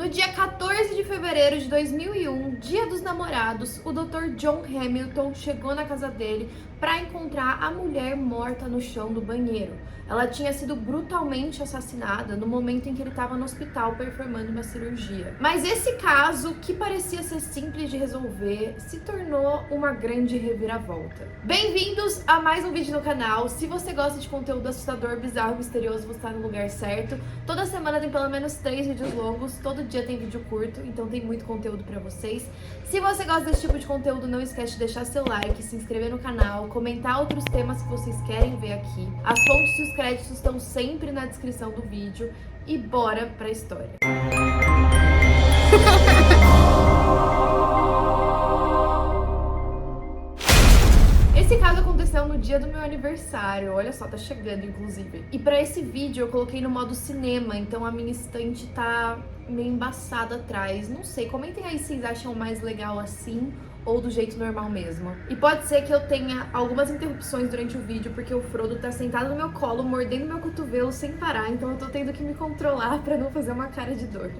dia 14 de fevereiro de 2001, dia dos namorados, o Dr. John Hamilton chegou na casa dele para encontrar a mulher morta no chão do banheiro. Ela tinha sido brutalmente assassinada no momento em que ele estava no hospital performando uma cirurgia. Mas esse caso, que parecia ser simples de resolver, se tornou uma grande reviravolta. Bem-vindos a mais um vídeo no canal. Se você gosta de conteúdo assustador, bizarro, misterioso, você está no lugar certo. Toda semana tem pelo menos 3 vídeos longos, todo dia tem vídeo curto, então tem muito conteúdo pra vocês. Se você gosta desse tipo de conteúdo, não esquece de deixar seu like, se inscrever no canal, comentar outros temas que vocês querem ver aqui. As fontes e os créditos estão sempre na descrição do vídeo. E bora pra história. Esse caso aconteceu no dia do meu aniversário, olha só, tá chegando inclusive. E pra esse vídeo eu coloquei no modo cinema, então a minha estante tá meio embaçada atrás. Não sei, comentem aí se vocês acham mais legal assim ou do jeito normal mesmo. E pode ser que eu tenha algumas interrupções durante o vídeo, porque o Frodo tá sentado no meu colo, mordendo meu cotovelo sem parar, então eu tô tendo que me controlar pra não fazer uma cara de dor.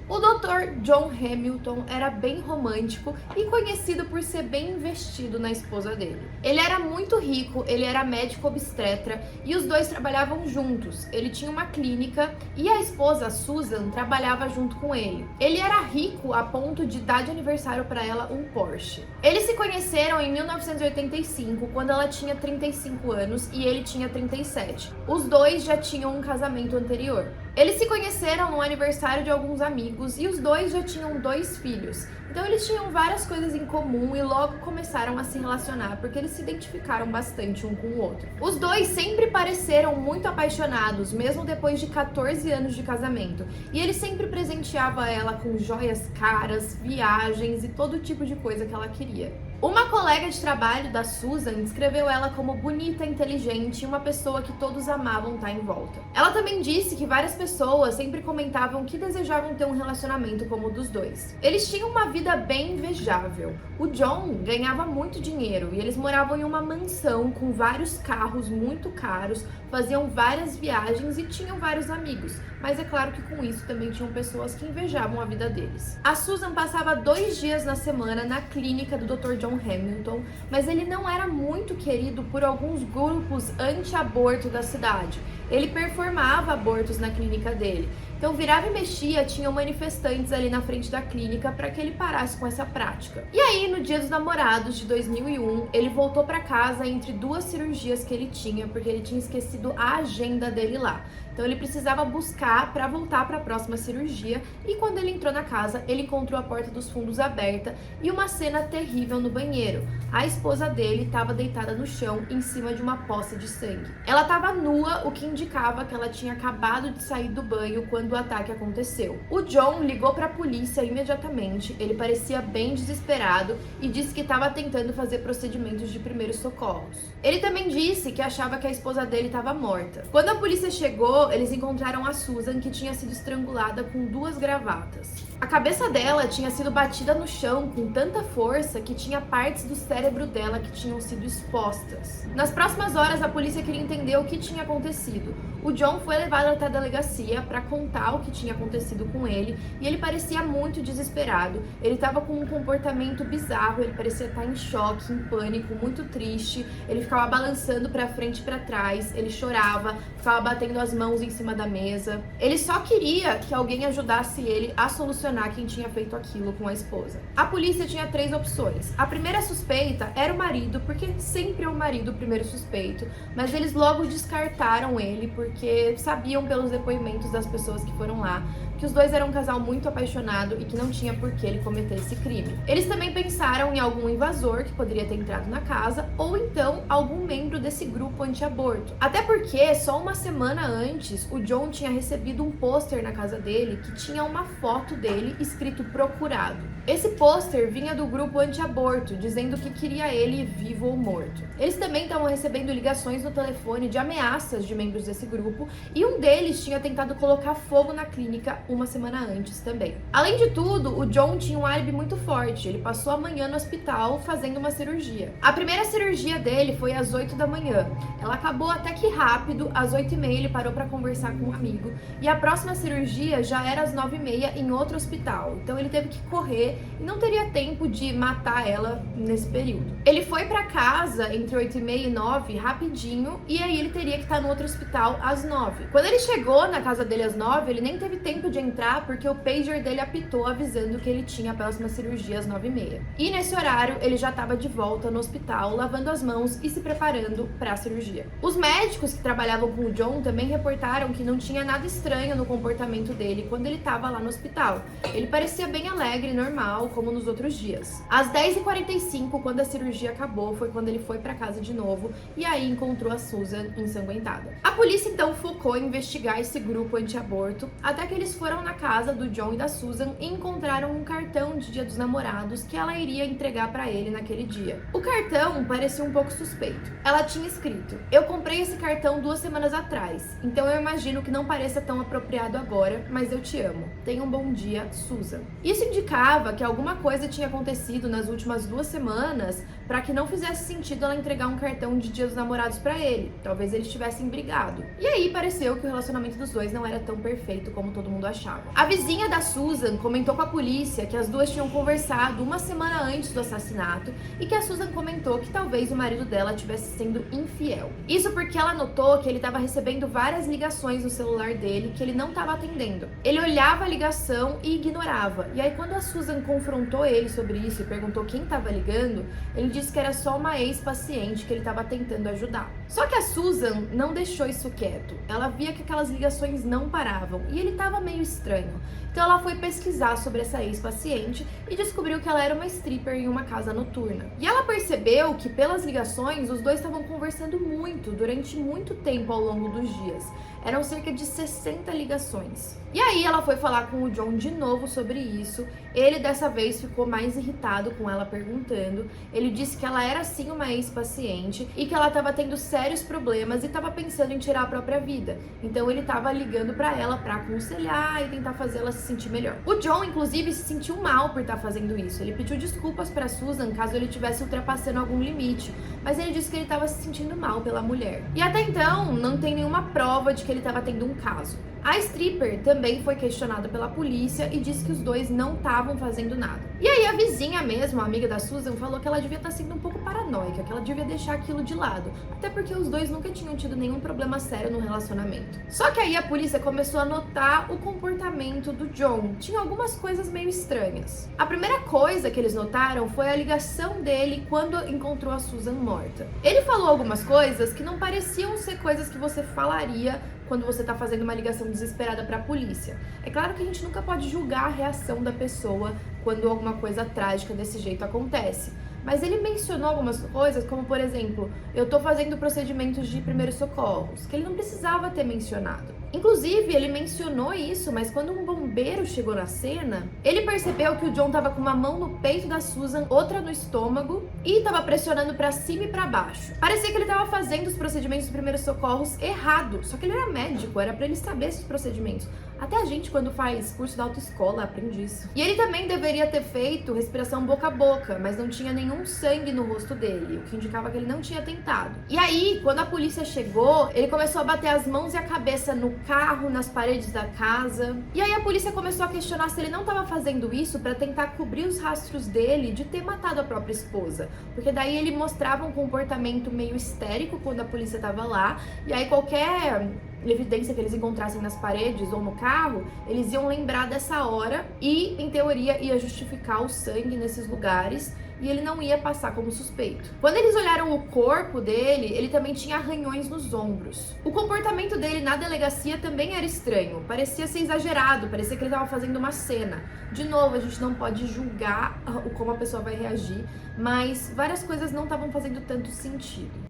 O Dr. John Hamilton era bem romântico e conhecido por ser bem investido na esposa dele. Ele era muito rico, ele era médico obstetra e os dois trabalhavam juntos. Ele tinha uma clínica e a esposa, Susan, trabalhava junto com ele. Ele era rico a ponto de dar de aniversário para ela um Porsche. Eles se conheceram em 1985, quando ela tinha 35 anos e ele tinha 37. Os dois já tinham um casamento anterior. Eles se conheceram no aniversário de alguns amigos e os dois já tinham 2 filhos. Então eles tinham várias coisas em comum e logo começaram a se relacionar, porque eles se identificaram bastante um com o outro. Os dois sempre pareceram muito apaixonados, mesmo depois de 14 anos de casamento. E ele sempre presenteava ela com joias caras, viagens e todo tipo de coisa que ela queria. Uma colega de trabalho da Susan descreveu ela como bonita, inteligente e uma pessoa que todos amavam estar em volta. Ela também disse que várias pessoas sempre comentavam que desejavam ter um relacionamento como o dos dois. Eles tinham uma vida bem invejável. O John ganhava muito dinheiro e eles moravam em uma mansão com vários carros muito caros, faziam várias viagens e tinham vários amigos. Mas é claro que com isso também tinham pessoas que invejavam a vida deles. A Susan passava 2 dias na semana na clínica do Dr. John Hamilton, mas ele não era muito querido por alguns grupos anti-aborto da cidade. Ele performava abortos na clínica dele. Então, virava e mexia, tinham manifestantes ali na frente da clínica para que ele parasse com essa prática. E aí, no dia dos namorados de 2001, ele voltou para casa entre 2 cirurgias que ele tinha, porque ele tinha esquecido a agenda dele lá. Então, ele precisava buscar para voltar para a próxima cirurgia. E quando ele entrou na casa, ele encontrou a porta dos fundos aberta e uma cena terrível no banheiro. A esposa dele estava deitada no chão, em cima de uma poça de sangue. Ela estava nua, o que indicava que ela tinha acabado de sair do banho quando o ataque aconteceu. O John ligou para a polícia imediatamente, ele parecia bem desesperado e disse que estava tentando fazer procedimentos de primeiros socorros. Ele também disse que achava que a esposa dele estava morta. Quando a polícia chegou, eles encontraram a Susan, que tinha sido estrangulada com 2 gravatas. A cabeça dela tinha sido batida no chão com tanta força que tinha partes do cérebro dela que tinham sido expostas. Nas próximas horas, a polícia queria entender o que tinha acontecido. O John foi levado até a delegacia para contar o que tinha acontecido com ele e ele parecia muito desesperado. Ele estava com um comportamento bizarro, ele parecia estar em choque, em pânico, muito triste. Ele ficava balançando para frente e para trás, ele chorava, ficava batendo as mãos em cima da mesa. Ele só queria que alguém ajudasse ele a solucionar quem tinha feito aquilo com a esposa. A polícia tinha 3 opções. A primeira suspeita era o marido, porque sempre é o marido o primeiro suspeito, mas eles logo descartaram ele porque sabiam pelos depoimentos das pessoas que foram lá que os dois eram um casal muito apaixonado e que não tinha por que ele cometer esse crime. Eles também pensaram em algum invasor que poderia ter entrado na casa ou então algum membro desse grupo anti-aborto. Até porque só uma semana antes o John tinha recebido um pôster na casa dele que tinha uma foto dele escrito procurado. Esse pôster vinha do grupo anti-aborto, dizendo que queria ele vivo ou morto. Eles também estavam recebendo ligações no telefone de ameaças de membros desse grupo e um deles tinha tentado colocar fogo na clínica uma semana antes também. Além de tudo, o John tinha um álibi muito forte, ele passou a manhã no hospital fazendo uma cirurgia. A primeira cirurgia dele foi às 8 da manhã, ela acabou até que rápido, às 8h30 ele parou para conversar com um amigo, e a próxima cirurgia já era às 9h30 em outro hospital, então ele teve que correr e não teria tempo de matar ela nesse período. Ele foi para casa entre 8h30 e 9 rapidinho, e aí ele teria que estar no outro hospital às 9. Quando ele chegou na casa dele às 9, ele nem teve tempo de entrar porque o pager dele apitou avisando que ele tinha a próxima cirurgia às 9h30. E nesse horário ele já estava de volta no hospital, lavando as mãos e se preparando para a cirurgia. Os médicos que trabalhavam com o John também reportaram que não tinha nada estranho no comportamento dele quando ele estava lá no hospital. Ele parecia bem alegre e normal, como nos outros dias. Às 10h45, quando a cirurgia acabou, foi quando ele foi para casa de novo e aí encontrou a Susan ensanguentada. A polícia então focou em investigar esse grupo anti-aborto, até que eles foram na casa do John e da Susan e encontraram um cartão de Dia dos Namorados que ela iria entregar para ele naquele dia. O cartão parecia um pouco suspeito. Ela tinha escrito: "Eu comprei esse cartão 2 semanas atrás, então eu imagino que não pareça tão apropriado agora, mas eu te amo. Tenha um bom dia, Susan." Isso indicava que alguma coisa tinha acontecido nas últimas 2 semanas para que não fizesse sentido ela entregar um cartão de Dia dos Namorados para ele. Talvez eles tivessem brigado. E aí pareceu que o relacionamento dos dois não era tão perfeito como todo mundo achava. A vizinha da Susan comentou com a polícia que as duas tinham conversado uma semana antes do assassinato e que a Susan comentou que talvez o marido dela estivesse sendo infiel. Isso porque ela notou que ele estava recebendo várias ligações no celular dele que ele não estava atendendo. Ele olhava a ligação e ignorava. E aí quando a Susan confrontou ele sobre isso e perguntou quem estava ligando, ele disse que era só uma ex-paciente que ele estava tentando ajudar. Só que a Susan não deixou isso quieto. Ela via que aquelas ligações não paravam e ele estava meio estranho. Então ela foi pesquisar sobre essa ex-paciente e descobriu que ela era uma stripper em uma casa noturna. E ela percebeu que pelas ligações os dois estavam conversando muito, durante muito tempo ao longo dos dias. Eram cerca de 60 ligações. E aí ela foi falar com o John de novo sobre isso. Ele dessa vez ficou mais irritado com ela perguntando. Ele disse que ela era sim uma ex-paciente e que ela estava tendo sérios problemas e estava pensando em tirar a própria vida. Então ele estava ligando para ela para aconselhar e tentar fazê-la se sentir melhor. O John, inclusive, se sentiu mal por estar fazendo isso. Ele pediu desculpas para Susan caso ele estivesse ultrapassando algum limite, mas ele disse que ele estava se sentindo mal pela mulher. E até então, não tem nenhuma prova de que ele estava tendo um caso. A stripper também foi questionada pela polícia e disse que os dois não estavam fazendo nada. E aí a vizinha mesmo, a amiga da Susan, falou que ela devia estar sendo um pouco paranoica, que ela devia deixar aquilo de lado, até porque os dois nunca tinham tido nenhum problema sério no relacionamento. Só que aí a polícia começou a notar o comportamento do John. Tinha algumas coisas meio estranhas. A primeira coisa que eles notaram foi a ligação dele quando encontrou a Susan morta. Ele falou algumas coisas que não pareciam ser coisas que você falaria quando você tá fazendo uma ligação desesperada para a polícia. É claro que a gente nunca pode julgar a reação da pessoa quando alguma coisa trágica desse jeito acontece. Mas ele mencionou algumas coisas, como por exemplo, eu tô fazendo procedimentos de primeiros socorros, que ele não precisava ter mencionado. Inclusive, ele mencionou isso, mas quando um bombeiro chegou na cena, ele percebeu que o John tava com uma mão no peito da Susan, outra no estômago e tava pressionando pra cima e pra baixo. Parecia que ele tava fazendo os procedimentos de primeiros socorros errado, só que ele era médico, era pra ele saber esses procedimentos. Até a gente, quando faz curso da autoescola, aprende isso. E ele também deveria ter feito respiração boca a boca, mas não tinha nenhum sangue no rosto dele, o que indicava que ele não tinha tentado. E aí, quando a polícia chegou, ele começou a bater as mãos e a cabeça no carro, nas paredes da casa. E aí a polícia começou a questionar se ele não estava fazendo isso para tentar cobrir os rastros dele de ter matado a própria esposa. Porque daí ele mostrava um comportamento meio histérico quando a polícia estava lá, e aí qualquer evidência que eles encontrassem nas paredes ou no carro, eles iam lembrar dessa hora e, em teoria, ia justificar o sangue nesses lugares e ele não ia passar como suspeito. Quando eles olharam o corpo dele, ele também tinha arranhões nos ombros. O comportamento dele na delegacia também era estranho, parecia ser exagerado, parecia que ele estava fazendo uma cena. De novo, a gente não pode julgar como a pessoa vai reagir, mas várias coisas não estavam fazendo tanto sentido.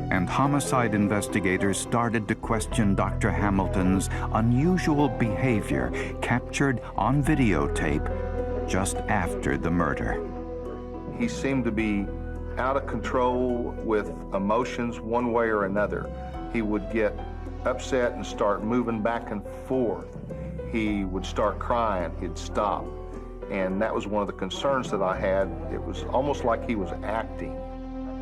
And homicide investigators started to question Dr. Hamilton's unusual behavior captured on videotape just after the murder. He seemed to be out of control with emotions one way or another. He would get upset and start moving back and forth. He would start crying, he'd stop. And that was one of the concerns that I had. It was almost like he was acting.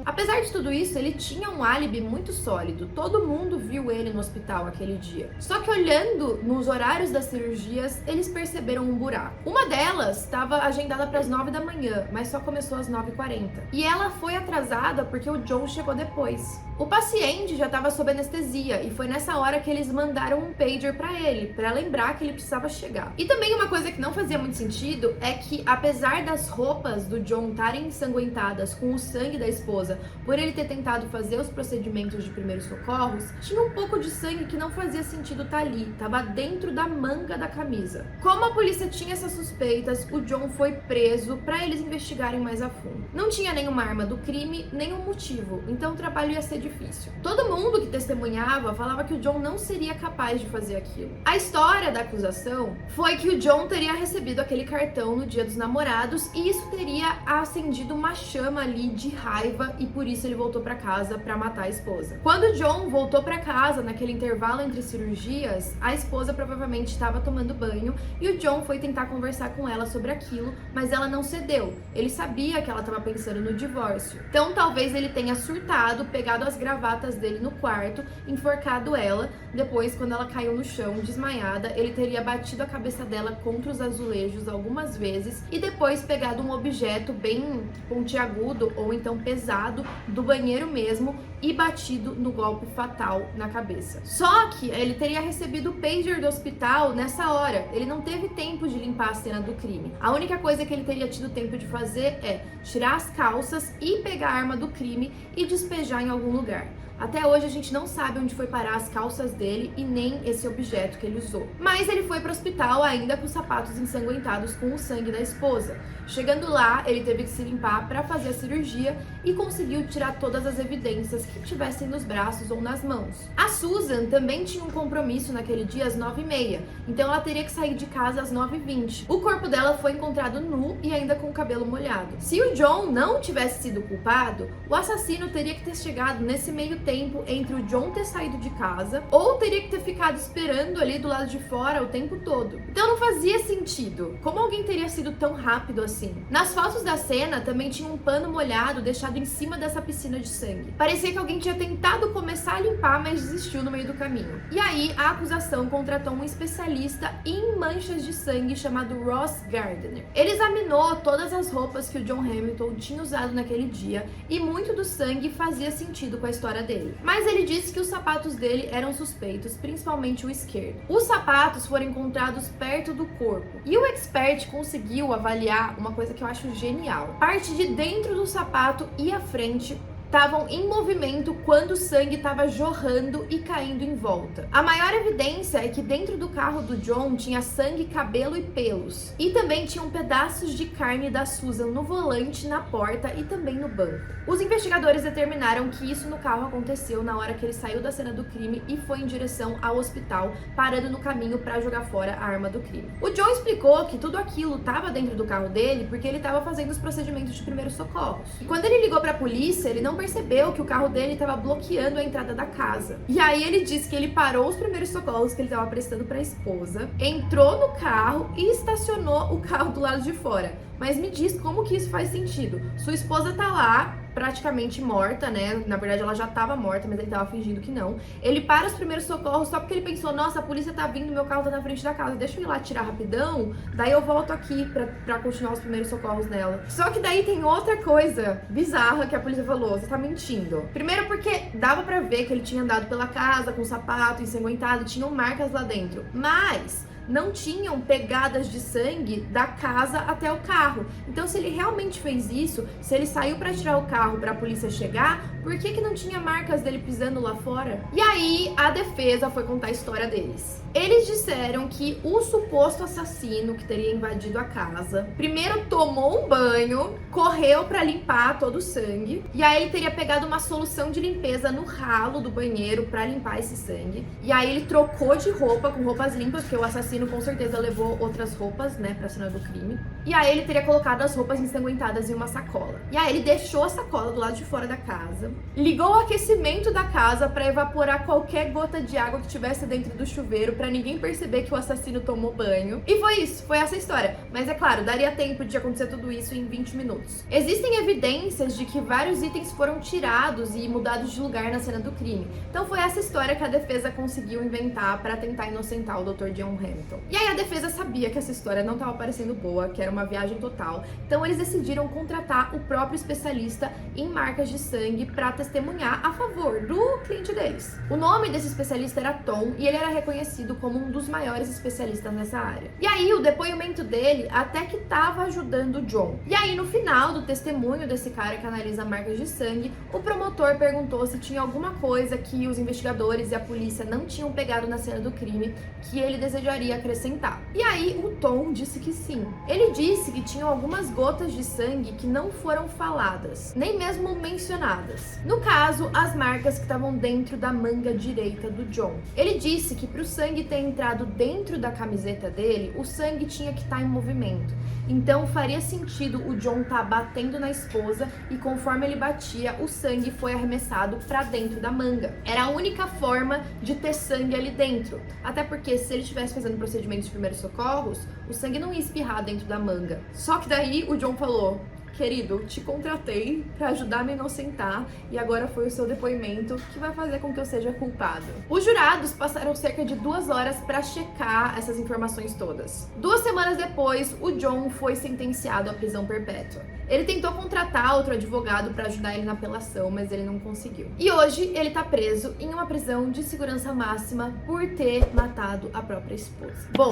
Apesar de tudo isso, ele tinha um álibi muito sólido. Todo mundo viu ele no hospital aquele dia. Só que olhando nos horários das cirurgias, eles perceberam um buraco. Uma delas estava agendada para as 9 da manhã, mas só começou às 9h40. E ela foi atrasada porque o John chegou depois. O paciente já estava sob anestesia e foi nessa hora que eles mandaram um pager para ele, para lembrar que ele precisava chegar. E também uma coisa que não fazia muito sentido é que, apesar das roupas do John estarem ensanguentadas com o sangue da esposa, por ele ter tentado fazer os procedimentos de primeiros socorros, tinha um pouco de sangue que não fazia sentido estar ali, estava dentro da manga da camisa. Como a polícia tinha essas suspeitas, o John foi preso para eles investigarem mais a fundo. Não tinha nenhuma arma do crime, nenhum motivo, então o trabalho ia ser difícil. Todo mundo que testemunhava falava que o John não seria capaz de fazer aquilo. A história da acusação foi que o John teria recebido aquele cartão no Dia dos Namorados e isso teria acendido uma chama ali de raiva e por isso ele voltou para casa para matar a esposa. Quando o John voltou para casa naquele intervalo entre cirurgias, a esposa provavelmente estava tomando banho e o John foi tentar conversar com ela sobre aquilo, mas ela não cedeu. Ele sabia que ela estava pensando no divórcio. Então talvez ele tenha surtado, pegado as gravatas dele no quarto, enforcado ela. Depois, quando ela caiu no chão, desmaiada, ele teria batido a cabeça dela contra os azulejos algumas vezes e depois pegado um objeto bem pontiagudo ou então pesado do banheiro mesmo e batido no golpe fatal na cabeça. Só que ele teria recebido o pager do hospital nessa hora. Ele não teve tempo de limpar a cena do crime. A única coisa que ele teria tido tempo de fazer é tirar as calças e pegar a arma do crime e despejar em algum lugar. Até hoje a gente não sabe onde foi parar as calças dele e nem esse objeto que ele usou. Mas ele foi para o hospital ainda com os sapatos ensanguentados com o sangue da esposa. Chegando lá, ele teve que se limpar para fazer a cirurgia e conseguiu tirar todas as evidências que tivessem nos braços ou nas mãos. A Susan também tinha um compromisso naquele dia às 9h30, então ela teria que sair de casa às 9h20. O corpo dela foi encontrado nu e ainda com o cabelo molhado. Se o John não tivesse sido culpado, o assassino teria que ter chegado nesse meio tempo entre o John ter saído de casa ou teria que ter ficado esperando ali do lado de fora o tempo todo. Então não fazia sentido. Como alguém teria sido tão rápido assim? Nas fotos da cena também tinha um pano molhado deixado em cima dessa piscina de sangue. Parecia que alguém tinha tentado começar a limpar, mas desistiu no meio do caminho. E aí a acusação contratou um especialista em manchas de sangue chamado Ross Gardner. Ele examinou todas as roupas que o John Hamilton tinha usado naquele dia e muito do sangue fazia sentido com a história dele. Mas ele disse que os sapatos dele eram suspeitos, principalmente o esquerdo. Os sapatos foram encontrados perto do corpo e o expert conseguiu avaliar uma coisa que eu acho genial. Parte de dentro do sapato e a frente estavam em movimento quando o sangue estava jorrando e caindo em volta. A maior evidência é que dentro do carro do John tinha sangue, cabelo e pelos. E também tinham pedaços de carne da Susan no volante, na porta e também no banco. Os investigadores determinaram que isso no carro aconteceu na hora que ele saiu da cena do crime e foi em direção ao hospital, parando no caminho para jogar fora a arma do crime. O John explicou que tudo aquilo estava dentro do carro dele porque ele estava fazendo os procedimentos de primeiros socorros. E quando ele ligou para a polícia, ele não percebeu que o carro dele estava bloqueando a entrada da casa. E aí ele disse que ele parou os primeiros socorros que ele estava prestando para a esposa, entrou no carro e estacionou o carro do lado de fora. Mas me diz como que isso faz sentido? Sua esposa tá lá, praticamente morta, né? Na verdade ela já tava morta, mas ele tava fingindo que não. Ele para os primeiros socorros só porque ele pensou, nossa, a polícia tá vindo, meu carro tá na frente da casa, deixa eu ir lá tirar rapidão, daí eu volto aqui pra continuar os primeiros socorros nela. Só que daí tem outra coisa bizarra que a polícia falou, você tá mentindo. Primeiro porque dava pra ver que ele tinha andado pela casa com sapato ensanguentado, tinham marcas lá dentro, mas não tinham pegadas de sangue da casa até o carro. Então, se ele realmente fez isso, se ele saiu para tirar o carro para a polícia chegar, por que não tinha marcas dele pisando lá fora? E aí, a defesa foi contar a história deles. Eles disseram que o suposto assassino que teria invadido a casa primeiro tomou um banho, correu pra limpar todo o sangue, e aí ele teria pegado uma solução de limpeza no ralo do banheiro pra limpar esse sangue. E aí ele trocou de roupa com roupas limpas, porque o assassino com certeza levou outras roupas, né, pra cena do crime. E aí ele teria colocado as roupas ensanguentadas em uma sacola. E aí ele deixou a sacola do lado de fora da casa, ligou o aquecimento da casa pra evaporar qualquer gota de água que tivesse dentro do chuveiro, pra ninguém perceber que o assassino tomou banho. E foi isso, foi essa história. Mas é claro, daria tempo de acontecer tudo isso em 20 minutos. Existem evidências de que vários itens foram tirados e mudados de lugar na cena do crime. Então foi essa história que a defesa conseguiu inventar pra tentar inocentar o Dr. John Hamilton. E aí a defesa sabia que essa história não estava parecendo boa, que era uma viagem total. Então eles decidiram contratar o próprio especialista em marcas de sangue pra testemunhar a favor do cliente deles. O nome desse especialista era Tom e ele era reconhecido como um dos maiores especialistas nessa área. E aí o depoimento dele até que tava ajudando o John. E aí no final do testemunho desse cara que analisa marcas de sangue, o promotor perguntou se tinha alguma coisa que os investigadores e a polícia não tinham pegado na cena do crime que ele desejaria acrescentar. E aí o Tom disse que sim. Ele disse que tinham algumas gotas de sangue que não foram faladas, nem mesmo mencionadas. No caso, as marcas que estavam dentro da manga direita do John. Ele disse que para o sangue ter entrado dentro da camiseta dele, o sangue tinha que estar em movimento. Então faria sentido o John estar batendo na esposa e conforme ele batia, o sangue foi arremessado para dentro da manga. Era a única forma de ter sangue ali dentro. Até porque se ele estivesse fazendo procedimentos de primeiros socorros, o sangue não ia espirrar dentro da manga. Só que daí o John falou: querido, te contratei pra ajudar a me inocentar e agora foi o seu depoimento que vai fazer com que eu seja culpado. Os jurados passaram cerca de 2 horas pra checar essas informações todas. 2 semanas depois, o John foi sentenciado à prisão perpétua. Ele tentou contratar outro advogado pra ajudar ele na apelação, mas ele não conseguiu. E hoje ele tá preso em uma prisão de segurança máxima por ter matado a própria esposa. Bom,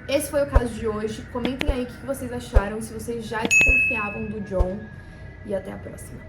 esse foi o caso de hoje. Comentem aí o que vocês acharam, se vocês já desconfiavam do John. E até a próxima.